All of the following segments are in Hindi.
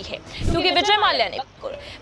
रही है, क्योंकि विजय माल्या ने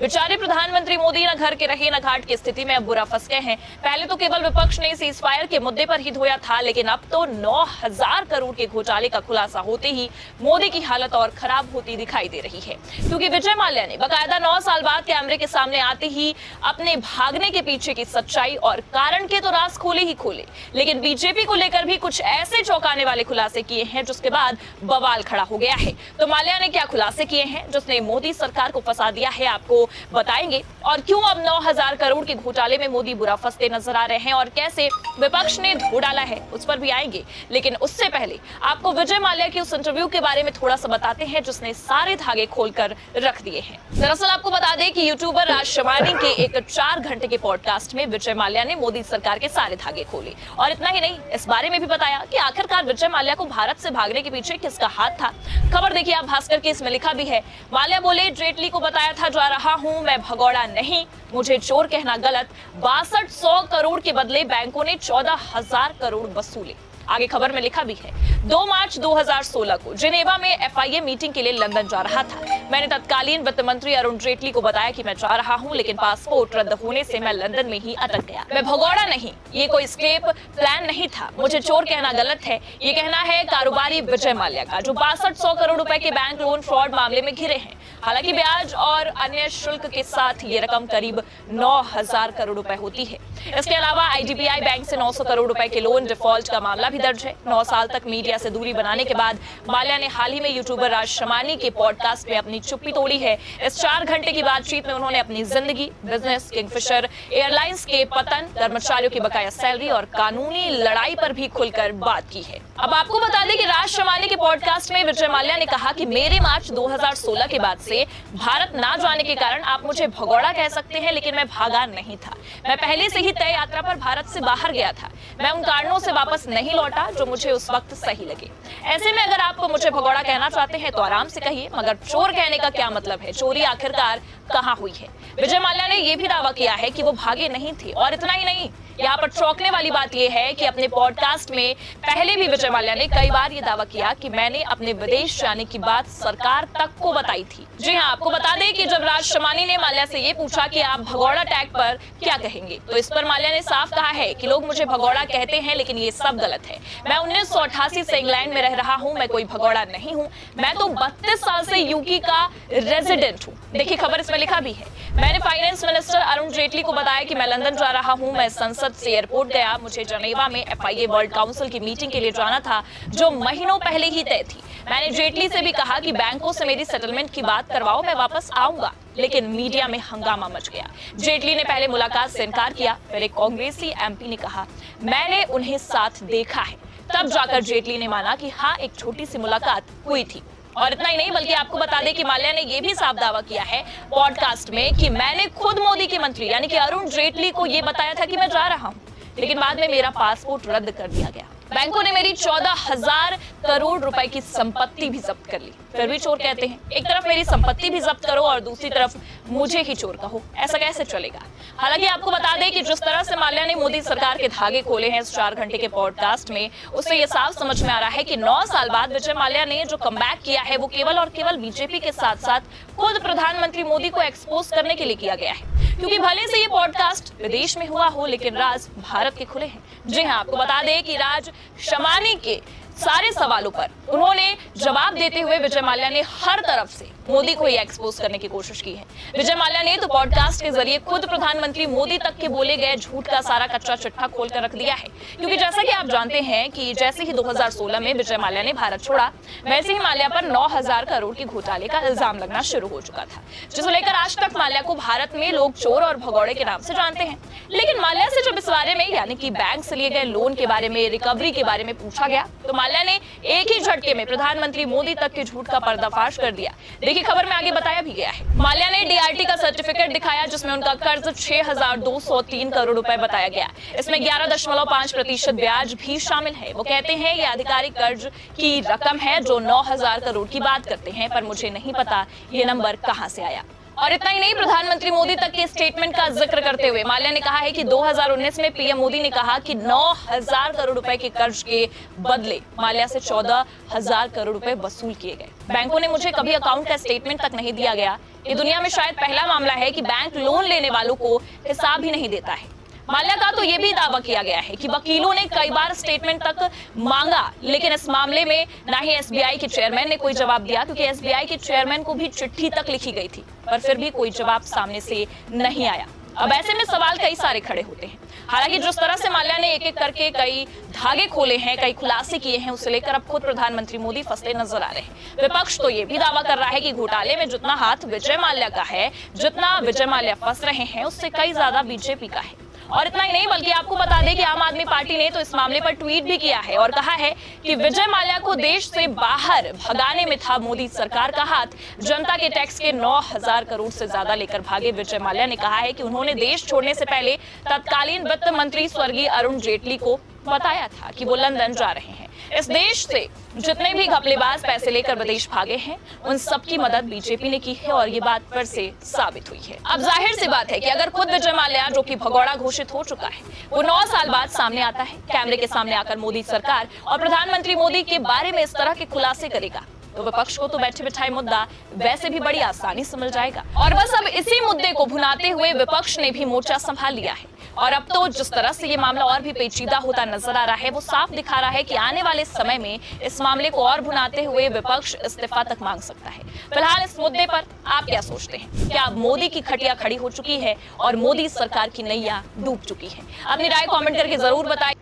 बेचारे प्रधानमंत्री मोदी न घर के रहे न घाट की स्थिति में अब बुरा फंस गए हैं। पहले तो केवल विपक्ष ने सीज फायर के मुद्दे पर ही धोया था, लेकिन अब तो 9,000 करोड़ के घोटाले का खुलासा होते ही मोदी की हालत और खराब होती दिखाई दे रही है, क्योंकि विजय माल्या ने बकायदा 9 साल बाद कैमरे के सामने आते ही अपने भागने के पीछे की सच्चाई और कारण के तो राज खोले ही खोले, लेकिन बीजेपी को लेकर भी कुछ ऐसे चौंकाने वाले खुलासे किए हैं जिसके बाद बवाल खड़ा हो गया है। तो माल्या ने क्या खुलासे किए हैं जिसने मोदी सरकार को फंसा दिया है, आपको बताएंगे। और क्यों अब 9,000 करोड़ के घोटाले में मोदी बुरा फंसते नजर आ रहे हैं और कैसे विपक्ष ने धो डाला है, उस पर भी आएंगे। लेकिन उससे पहले आपको विजय माल्या के उस इंटरव्यू के बारे में थोड़ा सा बताते हैं जिसने सारे धागे खोलकर रख दिए हैं। दरअसल आपको बता दें कि यूट्यूबर राज शमानी के एक 4 घंटे के पॉडकास्ट में विजय माल्या ने मोदी सरकार के सारे धागे खोले, और इतना ही नहीं, इस बारे में भी बताया कि आखिरकार विजय माल्या को भारत से भागने के पीछे किसका हाथ था। खबर देखिए आप भास्कर के, इसमें लिखा भी है, माल्या बोले, जेटली को बताया था जा रहा हूं, मैं भगौड़ा नहीं, मुझे चोर कहना गलत। 6200 करोड़ के बदले बैंकों ने 14,000 करोड़ वसूले। आगे खबर में लिखा भी है, 2 मार्च 2016 को जिनेवा में एफआईए मीटिंग के लिए लंदन जा रहा था। मैंने तत्कालीन वित्त मंत्री अरुण जेटली को बताया कि मैं जा रहा हूं, लेकिन पासपोर्ट रद्द होने से मैं लंदन में ही अटक गया। मैं भगौड़ा नहीं, ये कोई स्केप प्लान नहीं था, मुझे चोर कहना गलत है। ये कहना है कारोबारी विजय माल्या का, जो 6200 करोड़ रुपए के बैंक लोन फ्रॉड मामले में घिरे हैं। हालांकि ब्याज और अन्य शुल्क के साथ ये रकम करीब 9,000 करोड़ रुपए होती है। इसके अलावा आईडीबीआई बैंक से 900 करोड़ रुपए के लोन डिफॉल्ट का मामला भी दर्ज है। 9 साल तक मीडिया से दूरी बनाने के बाद माल्या ने हाल ही में यूट्यूबर राज शमानी के पॉडकास्ट में अपनी चुप्पी तोड़ी है। इस 4 घंटे की बातचीत में उन्होंने अपनी जिंदगी, बिजनेस, किंगफिशर एयरलाइंस के पतन, कर्मचारियों की बकाया सैलरी और कानूनी लड़ाई पर भी खुलकर बात की है। अब आपको बता दें कि राज शमानी के पॉडकास्ट में विजय माल्या ने कहा कि मेरे मार्च 2016 के बाद से भारत ना जाने के कारण आप मुझे भगौड़ा कह सकते हैं, लेकिन मैं भागा नहीं था। मैं पहले से ही तय यात्रा पर भारत से बाहर गया था। मैं उन कारणों से वापस नहीं लौटा जो मुझे उस वक्त सही लगे। ऐसे में अगर आप मुझे भगौड़ा कहना चाहते हैं तो आराम से कहिए, मगर चोर कहने का क्या मतलब है? चोरी आखिरकार कहां हुई है? विजय माल्या ने यह भी दावा किया है कि वो भागे नहीं थे, और इतना ही नहीं, यहाँ पर चौंकने वाली बात यह है कि अपने पॉडकास्ट में पहले भी विजय माल्या ने कई बार ये दावा किया कि मैंने अपने विदेश जाने की बात सरकार तक को बताई थी। जी हाँ, आपको बता दें कि जब राज शमानी ने माल्या से ये पूछा कि आप भगौड़ा टैग पर क्या कहेंगे, तो इस पर माल्या ने साफ कहा है कि लोग मुझे भगौड़ा कहते हैं, लेकिन ये सब गलत है। मैं 1988 से इंग्लैंड में रह रहा हूँ, मैं कोई भगौड़ा नहीं हूँ। मैं तो 32 साल से यूके का रेजिडेंट हूँ। देखिए खबर इसमें लिखा भी है, मैंने फाइनेंस मिनिस्टर अरुण जेटली को बताया कि मैं लंदन जा रहा हूँ। मैं संसद से एयरपोर्ट गया। मुझे जनेवा में एफआईए वर्ल्ड काउंसिल की मीटिंग के लिए जाना था, जो महीनों पहले ही तय थी। मैंने जेटली से भी कहा कि बैंकों से मेरी सेटलमेंट की बात करवाओ, मैं वापस आऊंगा, लेकिन मीडिया में हंगामा मच गया। जेटली ने पहले मुलाकात से इनकार किया, फिर एक कांग्रेसी एमपी ने कहा मैंने उन्हें साथ देखा है। तब जाकर जेटली ने माना कि हाँ, एक छोटी सी मुलाकात हुई थी। और इतना ही नहीं, बल्कि आपको बता दें कि माल्या ने यह भी साफ दावा किया है पॉडकास्ट में कि मैंने खुद मोदी के मंत्री यानी कि अरुण जेटली को यह बताया था कि मैं जा रहा हूं, लेकिन बाद में मेरा पासपोर्ट रद्द कर दिया गया। बैंकों ने मेरी 14,000 करोड़ रुपए की संपत्ति भी जब्त कर ली, फिर भी चोर कहते हैं। एक तरफ मेरी संपत्ति भी जब्त करो और दूसरी तरफ मुझे ही चोर कहो, ऐसा कैसे चलेगा? हालांकि आपको बता दें कि जिस तरह से माल्या ने मोदी सरकार के धागे खोले हैं इस 4 घंटे के पॉडकास्ट में, उससे ये साफ समझ में आ रहा है कि 9 साल बाद विजय माल्या ने जो कमबैक किया है वो केवल और केवल बीजेपी के साथ साथ खुद प्रधानमंत्री मोदी को एक्सपोज करने के लिए किया गया है। क्योंकि भले से ये पॉडकास्ट विदेश में हुआ हो, लेकिन राज भारत के खुले हैं। जी हाँ, आपको बता दें कि राज शमानी के सारे सवालों पर उन्होंने जवाब देते हुए विजय माल्या ने हर तरफ से मोदी को ही एक्सपोज करने की कोशिश की है। विजय माल्या ने तो पॉडकास्ट के जरिए खुद प्रधानमंत्री मोदी तक के बोले गए झूठ का सारा कच्चा चिट्ठा खोलकर रख दिया है। क्योंकि जैसा कि आप जानते हैं कि जैसे ही 2016 में विजय माल्या ने भारत छोड़ा, वैसे ही माल्या पर 9,000 करोड़ के घोटाले का इल्जाम लगना शुरू हो चुका था, जिसे लेकर आज तक माल्या को भारत में लोग चोर और भगौड़े के नाम से जानते हैं। लेकिन माल्या से जब इस बारे में यानी कि बैंक से लिए गए लोन के बारे में, रिकवरी के बारे में पूछा गया, तो माल्या ने एक ही झटके में प्रधानमंत्री मोदी तक के झूठ का पर्दाफाश कर दिया। देखिए खबर में आगे बताया भी गया है। माल्या ने डीआरटी का सर्टिफिकेट दिखाया, जिसमें उनका कर्ज 6,203 करोड़ रुपए बताया गया। इसमें 11.5% ब्याज भी शामिल है। वो कहते हैं ये आधिकारिक कर्ज की रकम है जो 9,000 करोड़ की बात करते हैं, पर मुझे नहीं पता ये नंबर कहां से आया। और इतना ही नहीं, प्रधानमंत्री मोदी तक के स्टेटमेंट का जिक्र करते हुए माल्या ने कहा है कि 2019 में पीएम मोदी ने कहा कि 9,000 करोड़ रुपए के कर्ज के बदले माल्या से 14,000 करोड़ रुपए वसूल किए गए। बैंकों ने मुझे कभी अकाउंट का स्टेटमेंट तक नहीं दिया गया। ये दुनिया में शायद पहला मामला है कि बैंक लोन लेने वालों को हिसाब ही नहीं देता है। माल्या का तो ये भी दावा किया गया है कि वकीलों ने कई बार स्टेटमेंट तक मांगा, लेकिन इस मामले में ना ही एसबीआई के चेयरमैन ने कोई जवाब दिया, क्योंकि एसबीआई के चेयरमैन को भी चिट्ठी तक लिखी गई थी, पर फिर भी कोई जवाब सामने से नहीं आया। अब ऐसे में सवाल कई सारे खड़े होते हैं। हालांकि जिस तरह से माल्या ने एक एक करके कई धागे खोले हैं, कई खुलासे किए हैं, उसे लेकर अब खुद प्रधानमंत्री मोदी फंसते नजर आ रहे हैं। विपक्ष तो ये भी दावा कर रहा है कि घोटाले में जितना हाथ विजय माल्या का है, जितना विजय माल्या फंस रहे हैं, उससे कई ज्यादा बीजेपी का है। और इतना ही नहीं, बल्कि आपको बता दें कि आम आदमी पार्टी ने तो इस मामले पर ट्वीट भी किया है और कहा है कि विजय माल्या को देश से बाहर भगाने में था मोदी सरकार का हाथ। जनता के टैक्स के 9,000 करोड़ से ज्यादा लेकर भागे विजय माल्या ने कहा है कि उन्होंने देश छोड़ने से पहले तत्कालीन वित्त मंत्री स्वर्गीय अरुण जेटली को बताया था कि वो लंदन जा रहे हैं। इस देश से जितने भी घपलेबाज पैसे लेकर विदेश भागे हैं, उन सबकी मदद बीजेपी ने की है और ये बात फिर से साबित हुई है। अब जाहिर सी बात है कि अगर खुद विजय माल्या, जो कि भगौड़ा घोषित हो चुका है, वो 9 साल बाद सामने आता है, कैमरे के सामने आकर मोदी सरकार और प्रधानमंत्री मोदी के बारे में इस तरह के खुलासे करेगा, तो विपक्ष को तो बैठे बिठाए मुद्दा वैसे भी बड़ी आसानी से मिल जाएगा। और बस अब इसी मुद्दे को भुनाते हुए विपक्ष ने भी मोर्चा संभाल लिया है। और अब तो जिस तरह से ये मामला और भी पेचीदा होता नजर आ रहा है, वो साफ दिखा रहा है कि आने वाले समय में इस मामले को और भुनाते हुए विपक्ष इस्तीफा तक मांग सकता है। फिलहाल इस मुद्दे पर आप क्या सोचते हैं? क्या अब मोदी की खटिया खड़ी हो चुकी है और मोदी सरकार की नैया डूब चुकी है? अपनी राय कमेंट करके जरूर बताइए।